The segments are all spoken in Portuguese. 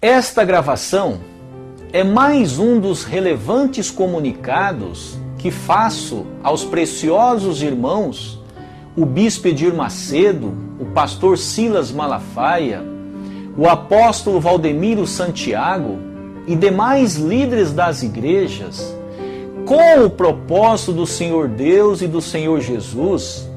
Esta gravação é mais um dos relevantes comunicados que faço aos preciosos irmãos, o bispo Edir Macedo, o pastor Silas Malafaia, o apóstolo Valdemiro Santiago e demais líderes das igrejas, com o propósito do Senhor Deus e do Senhor Jesus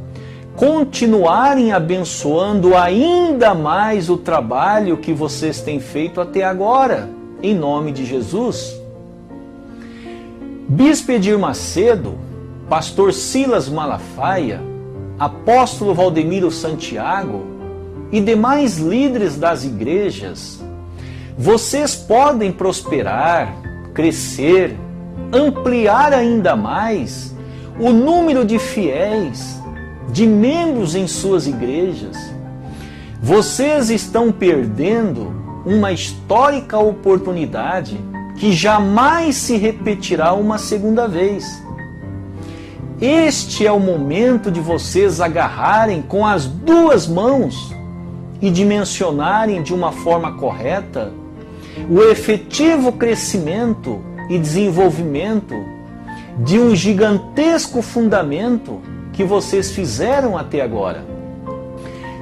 continuarem abençoando ainda mais o trabalho que vocês têm feito até agora, em nome de Jesus. Bispo Edir Macedo, pastor Silas Malafaia, apóstolo Valdemiro Santiago e demais líderes das igrejas, vocês podem prosperar, crescer, ampliar ainda mais o número de fiéis, de membros em suas igrejas. Vocês estão perdendo uma histórica oportunidade que jamais se repetirá uma segunda vez. Este é o momento de vocês agarrarem com as duas mãos e dimensionarem de uma forma correta o efetivo crescimento e desenvolvimento de um gigantesco fundamento que vocês fizeram até agora.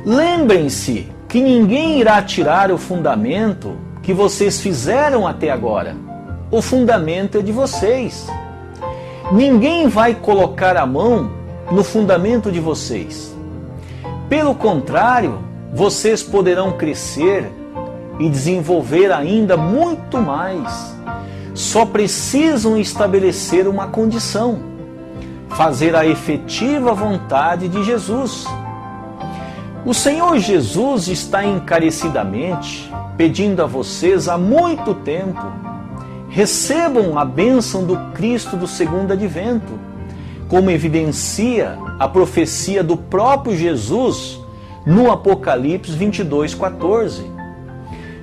Lembrem-se que ninguém irá tirar o fundamento que vocês fizeram até agora. O fundamento é de vocês. Ninguém vai colocar a mão no fundamento de vocês. Pelo contrário, vocês poderão crescer e desenvolver ainda muito mais. Só precisam estabelecer uma condição: fazer a efetiva vontade de Jesus. O Senhor Jesus está encarecidamente pedindo a vocês há muito tempo: recebam a bênção do Cristo do segundo advento, como evidencia a profecia do próprio Jesus no Apocalipse 22:14.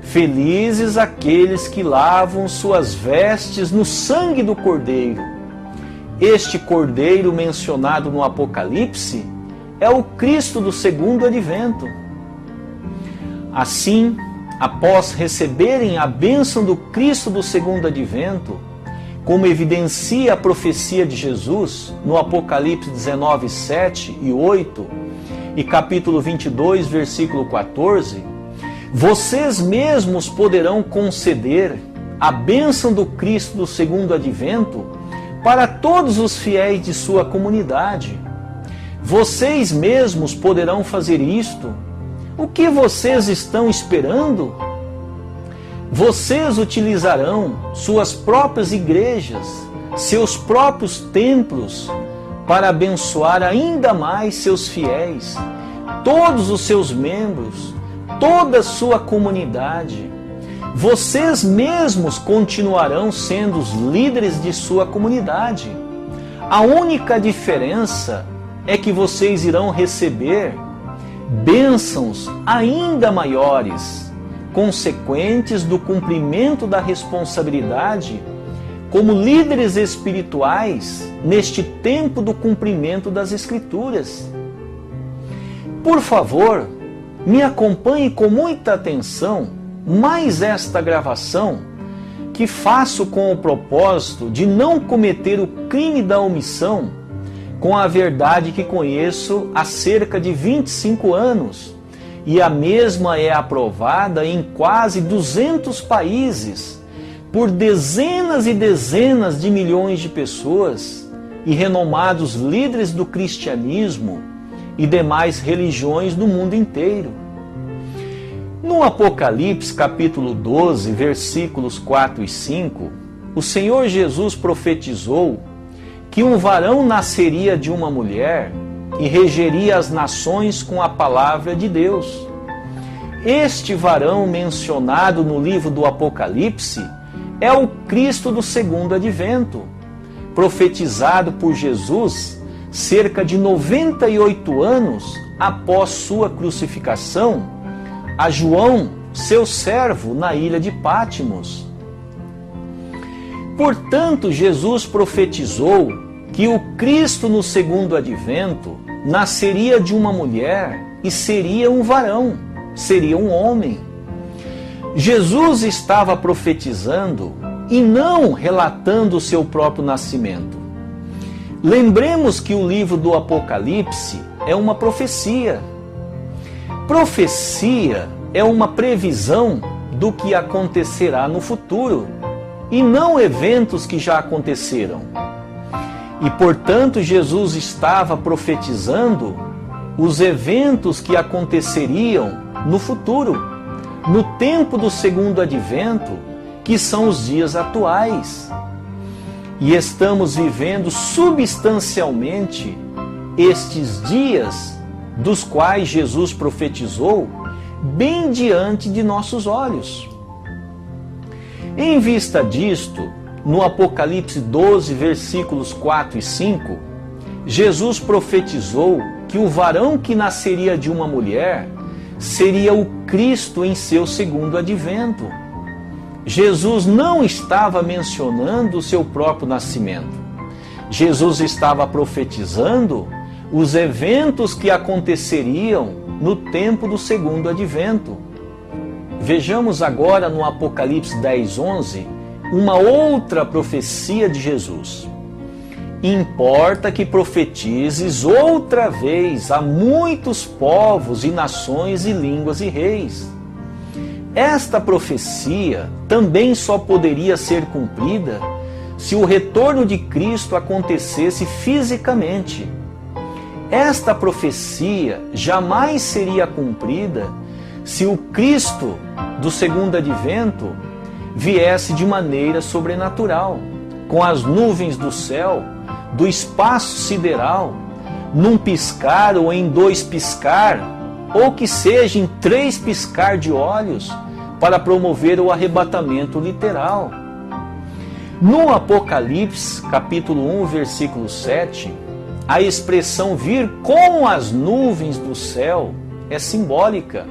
Felizes aqueles que lavam suas vestes no sangue do Cordeiro. Este Cordeiro mencionado no Apocalipse é o Cristo do segundo advento. Assim, após receberem a bênção do Cristo do segundo advento, como evidencia a profecia de Jesus no Apocalipse 19, 7 e 8 e capítulo 22, versículo 14, vocês mesmos poderão conceder a bênção do Cristo do segundo advento para todos os fiéis de sua comunidade. Vocês mesmos poderão fazer isto. O que vocês estão esperando? Vocês utilizarão suas próprias igrejas, seus próprios templos, para abençoar ainda mais seus fiéis, todos os seus membros, toda a sua comunidade. Vocês mesmos continuarão sendo os líderes de sua comunidade. A única diferença é que vocês irão receber bênçãos ainda maiores, consequentes do cumprimento da responsabilidade como líderes espirituais neste tempo do cumprimento das Escrituras. Por favor, me acompanhe com muita atenção mais esta gravação, que faço com o propósito de não cometer o crime da omissão com a verdade que conheço há cerca de 25 anos, e a mesma é aprovada em quase 200 países, por dezenas e dezenas de milhões de pessoas e renomados líderes do cristianismo e demais religiões do mundo inteiro. No Apocalipse capítulo 12, versículos 4 e 5, o Senhor Jesus profetizou que um varão nasceria de uma mulher e regeria as nações com a palavra de Deus. Este varão mencionado no livro do Apocalipse é o Cristo do segundo advento, profetizado por Jesus cerca de 98 anos após sua crucificação a João, seu servo, na ilha de Pátimos. Portanto, Jesus profetizou que o Cristo no segundo advento nasceria de uma mulher e seria um varão, seria um homem. Jesus estava profetizando e não relatando o seu próprio nascimento. Lembremos que o livro do Apocalipse é uma profecia. Profecia é uma previsão do que acontecerá no futuro e não eventos que já aconteceram. E, portanto, Jesus estava profetizando os eventos que aconteceriam no futuro, no tempo do segundo advento, que são os dias atuais. E estamos vivendo substancialmente estes dias dos quais Jesus profetizou bem diante de nossos olhos. Em vista disto, no Apocalipse 12, versículos 4 e 5, Jesus profetizou que o varão que nasceria de uma mulher seria o Cristo em seu segundo advento. Jesus não estava mencionando o seu próprio nascimento. Jesus estava profetizando os eventos que aconteceriam no tempo do segundo advento. Vejamos agora no Apocalipse 10, 11, uma outra profecia de Jesus. Importa que profetizes outra vez a muitos povos e nações e línguas e reis. Esta profecia também só poderia ser cumprida se o retorno de Cristo acontecesse fisicamente. Esta profecia jamais seria cumprida se o Cristo do segundo advento viesse de maneira sobrenatural, com as nuvens do céu, do espaço sideral, num piscar ou em 2 piscar, ou que seja em 3 piscar de olhos, para promover o arrebatamento literal. No Apocalipse, capítulo 1, versículo 7, a expressão vir com as nuvens do céu é simbólica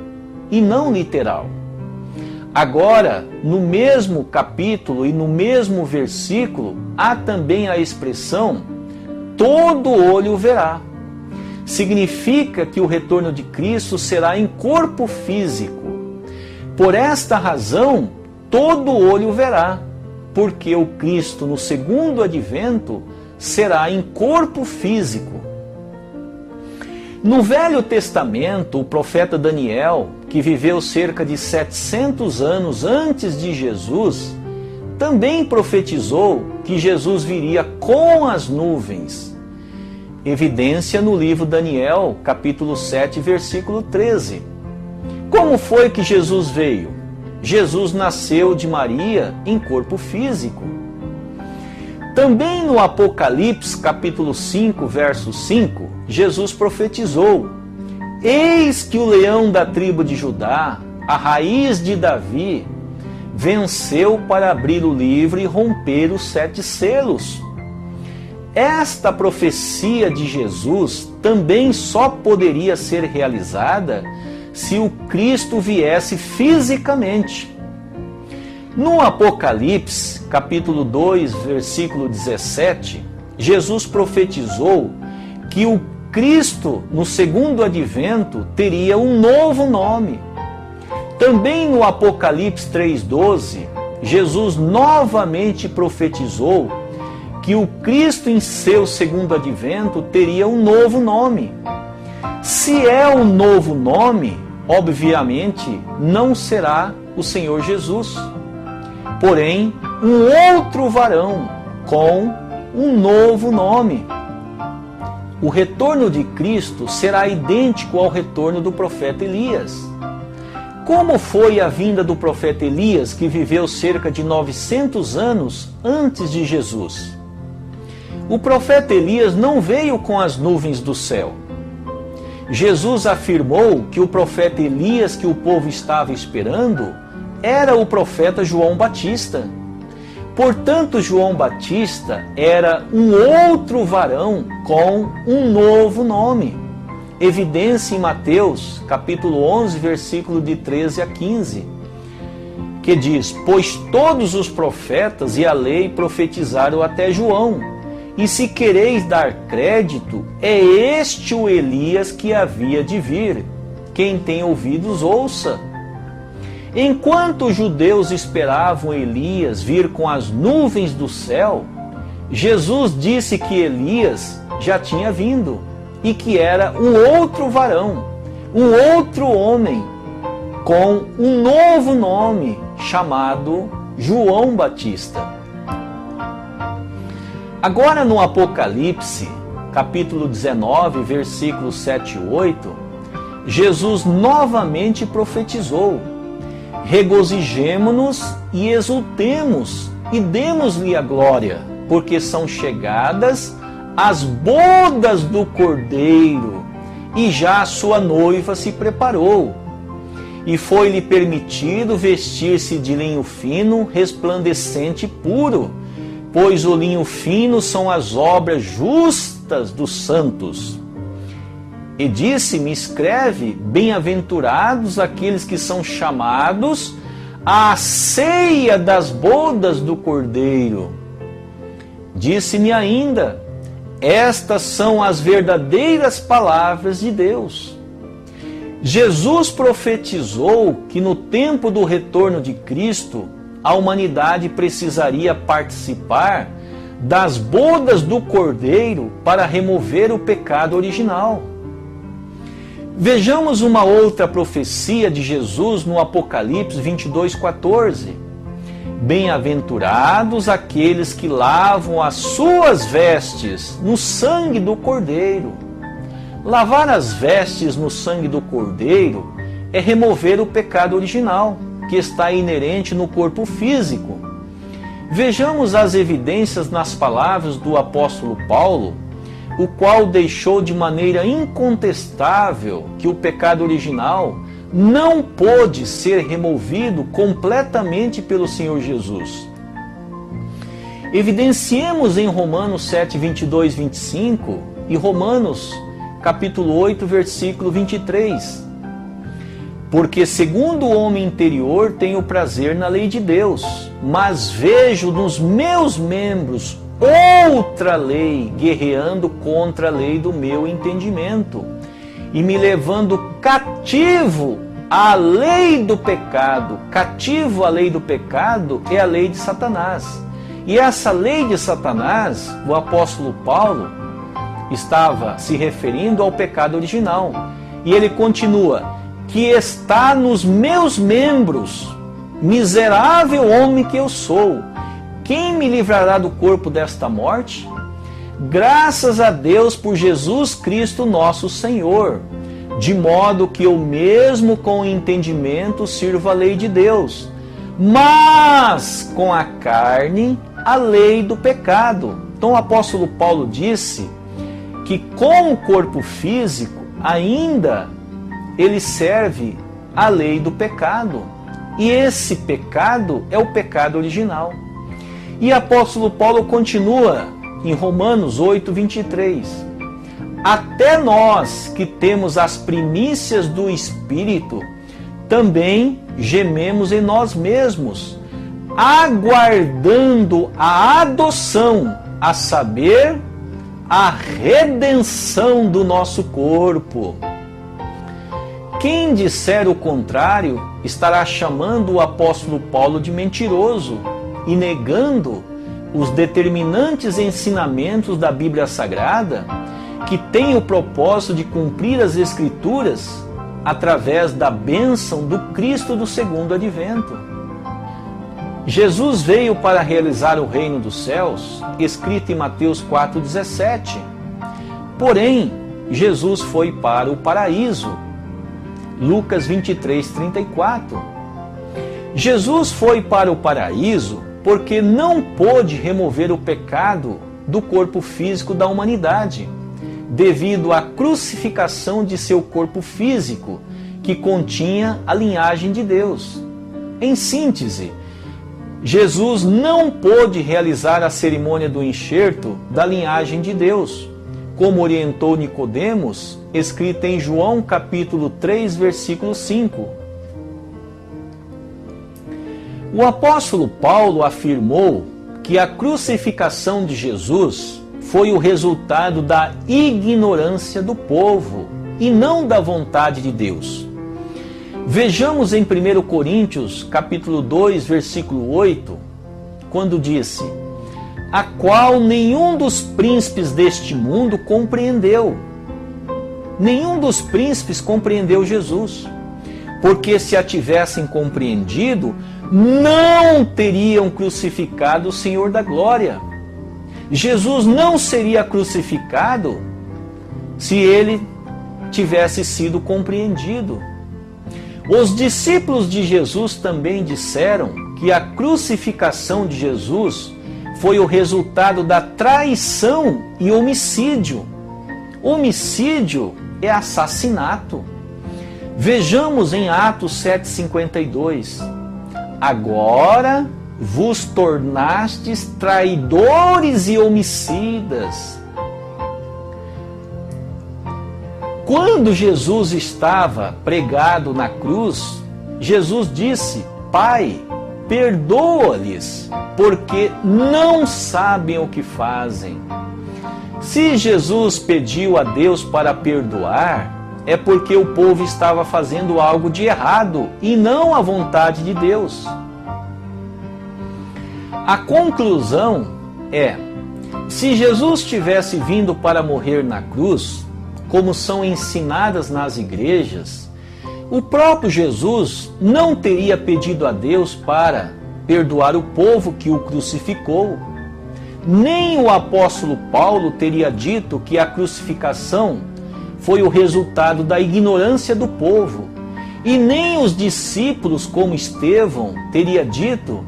e não literal. Agora, no mesmo capítulo e no mesmo versículo, há também a expressão todo olho verá. Significa que o retorno de Cristo será em corpo físico. Por esta razão, todo olho verá, porque o Cristo no segundo advento será em corpo físico. No Velho Testamento, o profeta Daniel, que viveu cerca de 700 anos antes de Jesus, também profetizou que Jesus viria com as nuvens. Evidência no livro Daniel, capítulo 7, versículo 13. Como foi que Jesus veio? Jesus nasceu de Maria em corpo físico. Também no Apocalipse, capítulo 5, verso 5, Jesus profetizou: eis que o leão da tribo de Judá, a raiz de Davi, venceu para abrir o livro e romper os 7 selos. Esta profecia de Jesus também só poderia ser realizada se o Cristo viesse fisicamente. No Apocalipse, capítulo 2, versículo 17, Jesus profetizou que o Cristo, no segundo advento, teria um novo nome. Também no Apocalipse 3,12, Jesus novamente profetizou que o Cristo em seu segundo advento teria um novo nome. Se é um novo nome, obviamente não será o Senhor Jesus, porém um outro varão com um novo nome. O retorno de Cristo será idêntico ao retorno do profeta Elias. Como foi a vinda do profeta Elias, que viveu cerca de 900 anos antes de Jesus? O profeta Elias não veio com as nuvens do céu. Jesus afirmou que o profeta Elias que o povo estava esperando era o profeta João Batista. Portanto, João Batista era um outro varão com um novo nome. Evidência em Mateus, capítulo 11, versículo de 13 a 15, que diz: pois todos os profetas e a lei profetizaram até João. E se quereis dar crédito, é este o Elias que havia de vir. Quem tem ouvidos, ouça. Enquanto os judeus esperavam Elias vir com as nuvens do céu, Jesus disse que Elias já tinha vindo e que era um outro varão, um outro homem, com um novo nome chamado João Batista. Agora no Apocalipse, capítulo 19, versículos 7 e 8, Jesus novamente profetizou: regozijemo-nos e exultemos e demos-lhe a glória, porque são chegadas as bodas do Cordeiro, e já a sua noiva se preparou. E foi-lhe permitido vestir-se de linho fino, resplandecente e puro, pois o linho fino são as obras justas dos santos. E disse-me: escreve, bem-aventurados aqueles que são chamados à ceia das bodas do Cordeiro. Disse-me ainda: estas são as verdadeiras palavras de Deus. Jesus profetizou que no tempo do retorno de Cristo, a humanidade precisaria participar das bodas do Cordeiro para remover o pecado original. Vejamos uma outra profecia de Jesus no Apocalipse 22:14. Bem-aventurados aqueles que lavam as suas vestes no sangue do Cordeiro. Lavar as vestes no sangue do Cordeiro é remover o pecado original, que está inerente no corpo físico. Vejamos as evidências nas palavras do apóstolo Paulo, o qual deixou de maneira incontestável que o pecado original não pôde ser removido completamente pelo Senhor Jesus. Evidenciemos em Romanos 7, 22, 25 e Romanos capítulo 8, versículo 23. Porque segundo o homem interior tenho prazer na lei de Deus, mas vejo nos meus membros outra lei guerreando contra a lei do meu entendimento e me levando cativo à lei do pecado. Cativo à lei do pecado é a lei de Satanás. E essa lei de Satanás, o apóstolo Paulo estava se referindo ao pecado original. E ele continua: que está nos meus membros, miserável homem que eu sou, quem me livrará do corpo desta morte? Graças a Deus por Jesus Cristo nosso Senhor, de modo que eu mesmo com entendimento sirvo a lei de Deus, mas com a carne a lei do pecado. Então o apóstolo Paulo disse que com o corpo físico ainda ele serve a lei do pecado. E esse pecado é o pecado original. E o apóstolo Paulo continua em Romanos 8, 23. Até nós que temos as primícias do Espírito, também gememos em nós mesmos, aguardando a adoção, a saber, a redenção do nosso corpo. Quem disser o contrário estará chamando o apóstolo Paulo de mentiroso e negando os determinantes ensinamentos da Bíblia Sagrada, que tem o propósito de cumprir as Escrituras através da bênção do Cristo do segundo advento. Jesus veio para realizar o reino dos céus, escrito em Mateus 4,17. Porém, Jesus foi para o paraíso. Lucas 23:34. Jesus foi para o paraíso porque não pôde remover o pecado do corpo físico da humanidade, devido à crucificação de seu corpo físico, que continha a linhagem de Deus. Em síntese, Jesus não pôde realizar a cerimônia do enxerto da linhagem de Deus, como orientou Nicodemos, escrita em João capítulo 3, versículo 5. O apóstolo Paulo afirmou que a crucificação de Jesus foi o resultado da ignorância do povo e não da vontade de Deus. Vejamos em 1 Coríntios, capítulo 2, versículo 8, quando disse: a qual nenhum dos príncipes deste mundo compreendeu. Nenhum dos príncipes compreendeu Jesus, porque se a tivessem compreendido, não teriam crucificado o Senhor da glória. Jesus não seria crucificado se ele tivesse sido compreendido. Os discípulos de Jesus também disseram que a crucificação de Jesus foi o resultado da traição e homicídio. Homicídio é assassinato. Vejamos em Atos 7,52. Agora vos tornastes traidores e homicidas. Quando Jesus estava pregado na cruz, Jesus disse: Pai, perdoa-lhes, porque não sabem o que fazem. Se Jesus pediu a Deus para perdoar, é porque o povo estava fazendo algo de errado e não a vontade de Deus. A conclusão é: se Jesus tivesse vindo para morrer na cruz, como são ensinadas nas igrejas, o próprio Jesus não teria pedido a Deus para perdoar o povo que o crucificou. Nem o apóstolo Paulo teria dito que a crucificação foi o resultado da ignorância do povo. E nem os discípulos, como Estevão, teria dito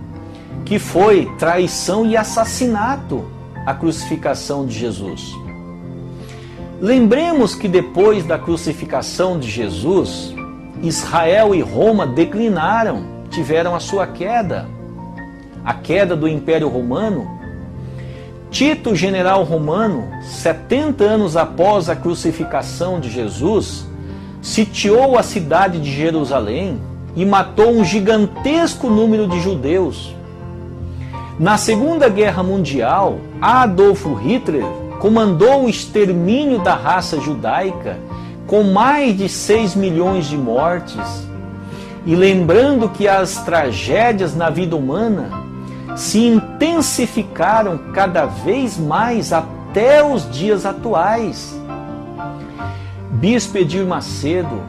que foi traição e assassinato a crucificação de Jesus. Lembremos que depois da crucificação de Jesus, Israel e Roma declinaram, tiveram a sua queda. A queda do Império Romano. Tito, general romano, 70 anos após a crucificação de Jesus, sitiou a cidade de Jerusalém e matou um gigantesco número de judeus. Na Segunda Guerra Mundial, Adolf Hitler comandou o extermínio da raça judaica com mais de 6 milhões de mortes. E lembrando que as tragédias na vida humana se intensificaram cada vez mais até os dias atuais. Bispo Edir Macedo,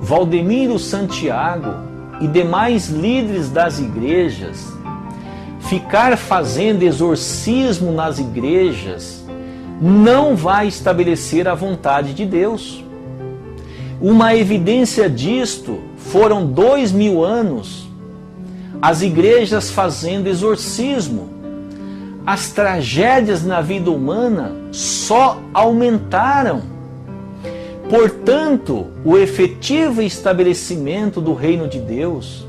Valdemiro Santiago e demais líderes das igrejas, ficar fazendo exorcismo nas igrejas não vai estabelecer a vontade de Deus. Uma evidência disto foram 2000 anos as igrejas fazendo exorcismo. As tragédias na vida humana só aumentaram. Portanto, o efetivo estabelecimento do reino de Deus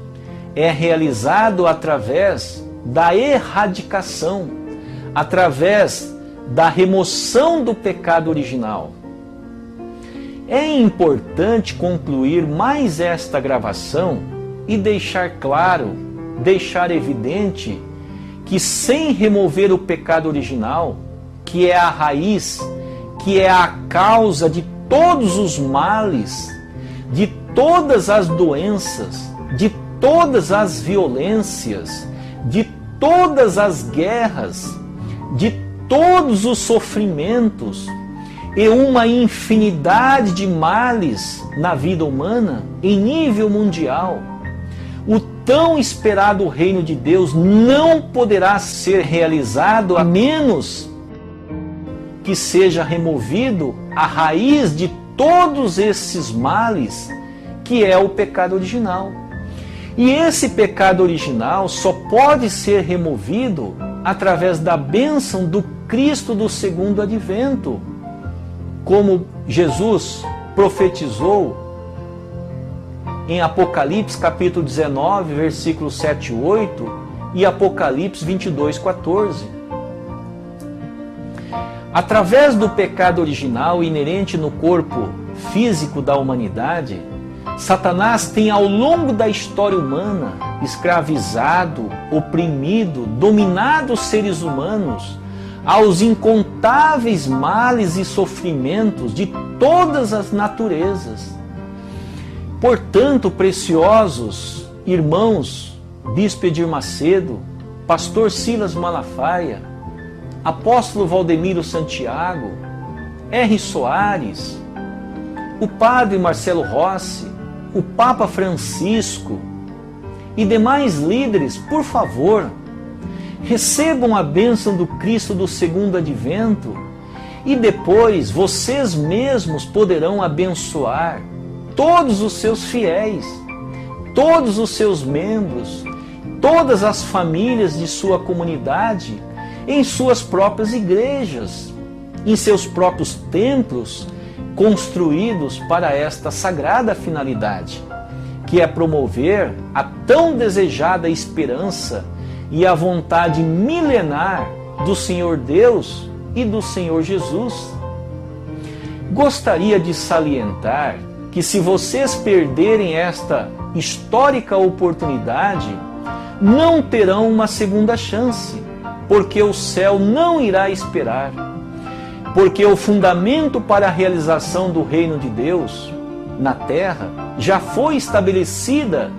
é realizado através da erradicação, através da remoção do pecado original. É importante concluir mais esta gravação e deixar claro, deixar evidente que sem remover o pecado original, que é a raiz, que é a causa de todos os males, de todas as doenças, de todas as violências, de todas as guerras, de todos os sofrimentos e uma infinidade de males na vida humana em nível mundial, o tão esperado reino de Deus não poderá ser realizado a menos que seja removido a raiz de todos esses males, que é o pecado original. E esse pecado original só pode ser removido através da bênção do Cristo do segundo advento, como Jesus profetizou em Apocalipse capítulo 19, versículos 7 e 8 e Apocalipse 22, 14. Através do pecado original inerente no corpo físico da humanidade, Satanás tem ao longo da história humana escravizado, oprimido, dominado os seres humanos aos incontáveis males e sofrimentos de todas as naturezas. Portanto, preciosos irmãos, Bispo Edir Macedo, Pastor Silas Malafaia, Apóstolo Valdemiro Santiago, R. Soares, o Padre Marcelo Rossi, o Papa Francisco e demais líderes, por favor, recebam a bênção do Cristo do segundo advento e depois vocês mesmos poderão abençoar todos os seus fiéis, todos os seus membros, todas as famílias de sua comunidade, em suas próprias igrejas, em seus próprios templos, construídos para esta sagrada finalidade, que é promover a tão desejada esperança e a vontade milenar do Senhor Deus e do Senhor Jesus. Gostaria de salientar que se vocês perderem esta histórica oportunidade, não terão uma segunda chance, porque o céu não irá esperar, porque o fundamento para a realização do reino de Deus na terra já foi estabelecida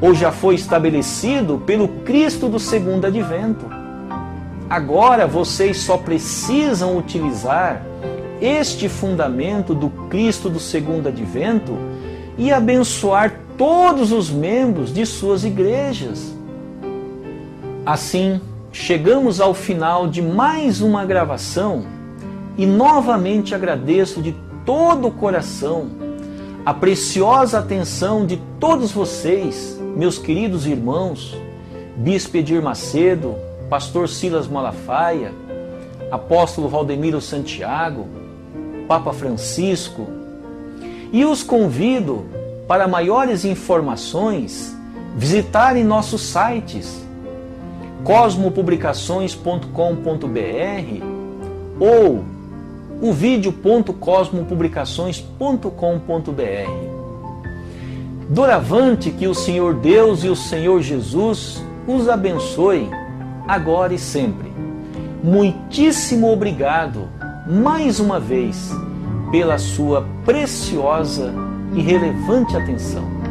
ou já foi estabelecido pelo Cristo do segundo advento. Agora vocês só precisam utilizar este fundamento do Cristo do segundo advento e abençoar todos os membros de suas igrejas. Assim, chegamos ao final de mais uma gravação e novamente agradeço de todo o coração a preciosa atenção de todos vocês, meus queridos irmãos, Bispo Edir Macedo, Pastor Silas Malafaia, Apóstolo Valdemiro Santiago, Papa Francisco, e os convido para maiores informações visitarem nossos sites cosmopublicações.com.br ou o vídeo.cosmopublicações.com.br. Doravante, que o Senhor Deus e o Senhor Jesus os abençoe agora e sempre. Muitíssimo obrigado mais uma vez pela sua preciosa e relevante atenção.